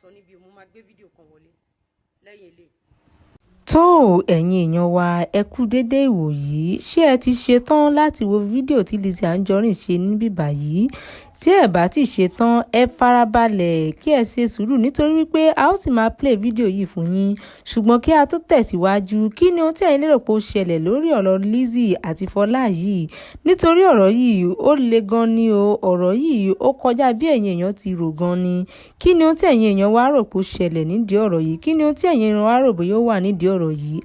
sọ níbi mo máa gbé fídíò kan wọlé lẹ́yìn eléyìí. tó ẹ̀yin èèyàn wa ẹ kú dédé ìwòyí ṣé ẹ ti ṣetán láti wo fídíò tí Lizzy Anjorin ṣe níbí báyìí tí ẹ bá ti ṣetán ẹ farabalẹ̀ kí ẹ ṣe sùúrù nítorí wípé a ó sì máa play fídíò yìí fún yín ṣùgbọ́n kí a tó tẹ̀síwájú kí ni ohun tí ẹ̀yin lérò pé ó ṣẹlẹ̀ lórí ọ̀rọ̀ Lizzy àti Fọlá yìí nítorí ọ̀rọ̀ yìí ó le gan ni o ọ̀rọ̀ yìí ó kọjá bí ẹ̀yin èèyàn ti rò gan ni kí ni ohun tí ẹ̀yin èèyàn wá rò pé ó ṣẹlẹ̀ nídìí ọ̀rọ̀ yìí kí ni ohun tí ẹ̀yin èèyàn wá rò pé yóò wà nídìí ọ̀rọ̀ yìí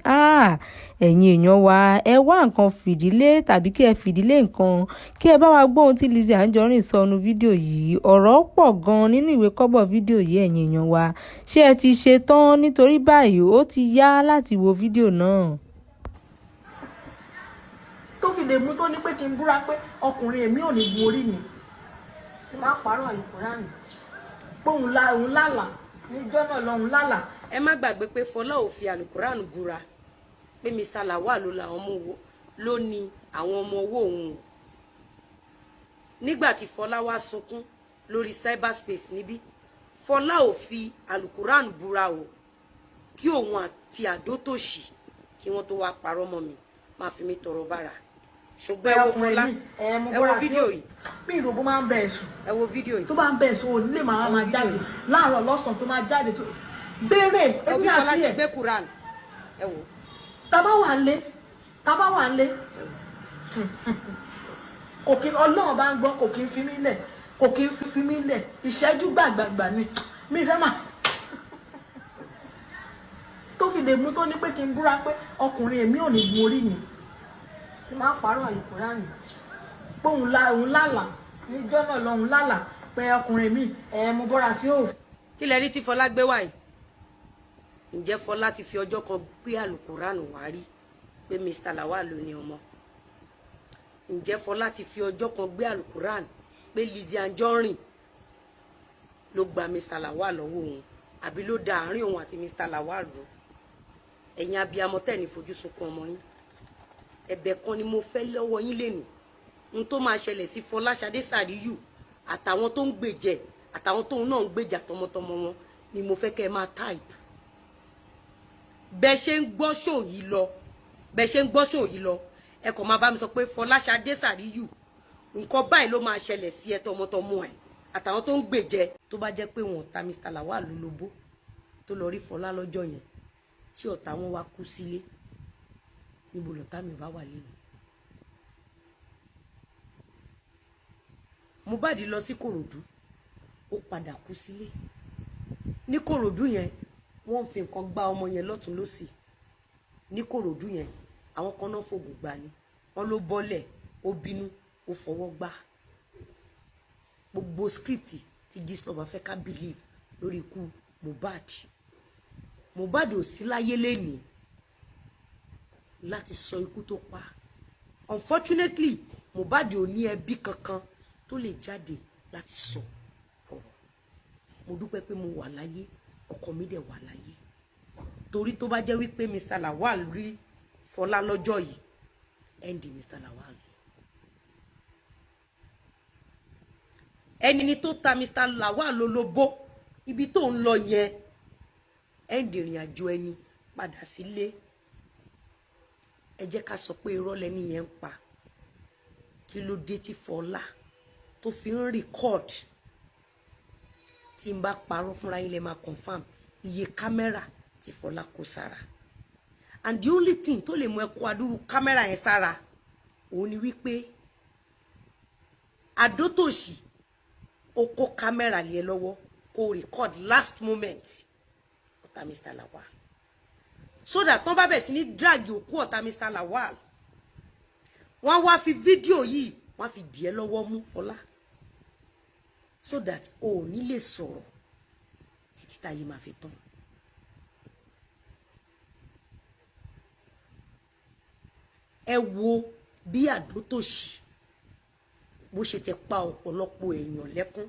ẹ̀yin èèyàn wa ẹ wá nǹkan fìdílé tàbí kí ẹ fìdílé nǹkan kí ẹ bá wa gbọ́ ohun tí Lizzy Anjorin sọ nínú fídíò yìí ọ̀rọ̀ pọ̀ gan nínú ìwé kọ́bọ̀ fídíò yìí ẹ̀yin èèyàn wa ṣé ẹ ti ṣe tán nítorí báyìí ó ti yá láti wo fídíò náà. tó fi lè mú tó ní pé kí n búra pé ọkùnrin èmi ò ní gun orí mi tí máa parọ́ àlùkùránì pé òun lálàá níjọ́ náà lọ́hùn lálàá. ẹ má gbàgbé pé Fọlá ò fi àlùkùránì búra pé Mr. Lawal ló ní àwọn ọmọ owó òun nígbà tí Fọlá wá sunkún lórí cyberspace níbí Fọlá ò fi àlùkùránì búra o kí òun àti àdótòṣì kí wọ́n tó wá parọ́ mọ́ mi máa fi mi tọrọ bára ṣùgbọ́n ẹ wo Fọlá ẹ wo fídíò yìí bí ìròbó máa ń bẹ ẹ̀sùn ẹ wo fídíò yìí tó bá ń bẹ ẹ̀sùn òní lè máa jáde láàárọ̀ lọ́sàn tó máa jáde tó béèrè ẹbí Fọlá ṣe gbé Quran ẹ wo tábà wà ń lé kò kí Ọlọ́run bá ń gbọ́ kò kí ń fi mí lẹ̀ ìṣẹ́jú gbàgbàgbà ni mi fẹ́ máa tó fi lè mú tó ní pé kí n búra pé ọkùnrin èmi ò ní gun orí mi tí máa parọ́ àlùkùránì pé òun lálàá níjọ́ náà lọ́hùn lálàá pé ọkùnrin mi mo bọ́ra sí òfin. kí lẹ rí tí Fọlá gbé wáyé ǹjẹ́ Fọlá ti fi ọjọ́ kan gbé àlùkùránì wá rí pé Mr. Lawal ló ní ọmọ ǹjẹ́ Fọlá ti fi ọjọ́ kan gbé àlùkùránì pé Lizzy Anjorin ló gba Mr. Lawal lọ́wọ́ òun àbí ló da àárín òun àti Mr. Lawal rú ẹ̀yin abiyamọ tẹ́ ní fojú sunkún ọmọ yín ẹ̀bẹ̀ kan ni mo fẹ́ lọ́wọ́ yín lénìí ohun tó máa ṣẹlẹ̀ sí Fọláṣadé Sàríyù àtàwọn tó ń gbèjẹ àtàwọn tóun náà ń gbèjà tọmọtọmọ wọn ni mo fẹ́ kẹ́ ẹ máa táìpù bẹ́ẹ̀ ṣe ń gbọ́ ṣò yìí lọ ẹ kàn máa bá mi sọ pé Fọláṣadé Sàríyù nǹkan báyìí ló máa ṣẹlẹ̀ sí ẹ tọmọtọmọ ẹ àtàwọn tó ń gbèjẹ tó bá jẹ́ pé wọn ta Mr. Lawal lólobó tó lọ rí Fọlá lọ́jọ́ yẹn tí ọ̀tá wọn wá kú sílé níbo lọ̀tá mi bá wà lẹ́nu. Mohbad lọ sí Kòròdú ó padà kú sílé ní Kòròdú yẹn wọ́n fi nǹkan gbá ọmọ yẹn lọ́tún lósì ní Kòròdú yẹn àwọn kan náà fògùn gbà ni wọ́n ló bọ́lẹ̀ ó bínú ó fọwọ́ gbá gbogbo script tí Gistlover fẹ́ ká believe lórí ikú Mohbad ò sí láyé lénìí láti sọ ikú tó pa unfortunately Mohbad ò ní ẹbí kankan tó lè jáde láti sọ ọ̀rọ̀ mo dúpẹ́ pé mo wà láyé ọkọ mi dẹ̀ wà láyé torí tó bá jẹ́ wípé Mr. Lawal rí Fọlá lọ́jọ́ yìí ẹ̀ndì Mr. Lawal ẹni tó ta Mr. Lawal lólobó ibi tó ń lọ yẹn ẹ̀ndì ìrìn àjò ẹni padà sílé ẹ jẹ́ ká sọ pé irọ́ lẹ́ni yẹn ń pa kí ló dé tí Fọlá tó fi ń record tí n bá parọ́ fúnra yín lè máa confam iye kámẹ́rà tí Fọlá kó sára and the only thing tó lè mú ẹ kó adúrú kámẹ́rà yẹn sára òun ni wípé àdótòṣì ó kó kámẹ́rà lé lọ́wọ́ kó record last moment ọ̀tá Mr. Lawal so that tán bá bẹ̀ sí ní drag òkú ọ̀tá Mr. Lawal wọ́n wá fi fídíò yìí wọ́n fi dì ẹ́ lọ́wọ́ mú Fọlá so that o ò ní lè sọ̀rọ̀ títí táyé máa fi tán. ẹ wo bí àdótòṣì bó ṣe ti pa ọ̀pọ̀lọpọ̀ èèyàn lẹ́kún